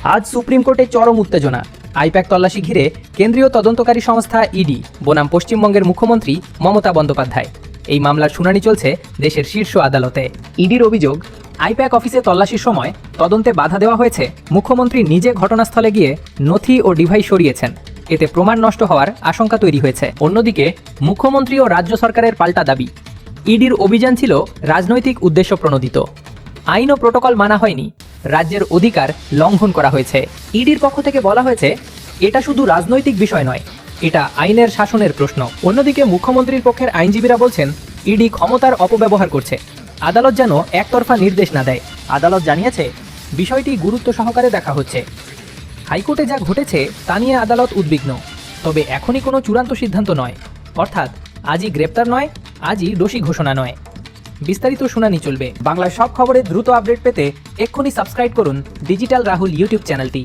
আজ সুপ্রিম কোর্টে চরম উত্তেজনা। আইপ্যাক তল্লাশি ঘিরে কেন্দ্রীয় তদন্তকারী সংস্থা ইডি বনাম পশ্চিমবঙ্গের মুখ্যমন্ত্রী মমতা বন্দ্যোপাধ্যায়। এই মামলার শুনানি চলছে দেশের শীর্ষ আদালতে। ইডির অভিযোগ, আইপ্যাক অফিসে তল্লাশির সময় তদন্তে বাধা দেওয়া হয়েছে। মুখ্যমন্ত্রী নিজে ঘটনাস্থলে গিয়ে নথি ও ডিভাইস সরিয়েছেন। এতে প্রমাণ নষ্ট হওয়ার আশঙ্কা তৈরি হয়েছে। অন্যদিকে মুখ্যমন্ত্রী ও রাজ্য সরকারের পাল্টা দাবি, ইডির অভিযান ছিল রাজনৈতিক উদ্দেশ্য প্রণোদিত। আইন ও প্রোটোকল মানা হয়নি, রাজ্যের অধিকার লঙ্ঘন করা হয়েছে। ইডির পক্ষ থেকে বলা হয়েছে এটা শুধু রাজনৈতিক বিষয় নয়, এটা আইনের শাসনের প্রশ্ন। অন্যদিকে মুখ্যমন্ত্রীর পক্ষের আইনজীবীরা বলছেন ইডি ক্ষমতার অপব্যবহার করছে। আদালত যেন একতরফা নির্দেশ না দেয়। আদালত জানিয়েছে বিষয়টি গুরুত্ব সহকারে দেখা হচ্ছে। হাইকোর্টে যা ঘটেছে তা নিয়ে আদালত উদ্বিগ্ন, তবে এখনই কোনো চূড়ান্ত সিদ্ধান্ত নয়। অর্থাৎ আজই গ্রেপ্তার নয়, আজই দোষী ঘোষণা নয়। বিস্তারিত শুনানি চলবে। বাংলার সব খবরের দ্রুত আপডেট পেতে এক্ষুনি সাবস্ক্রাইব করুন ডিজিটাল রাহুল ইউটিউব চ্যানেলটি।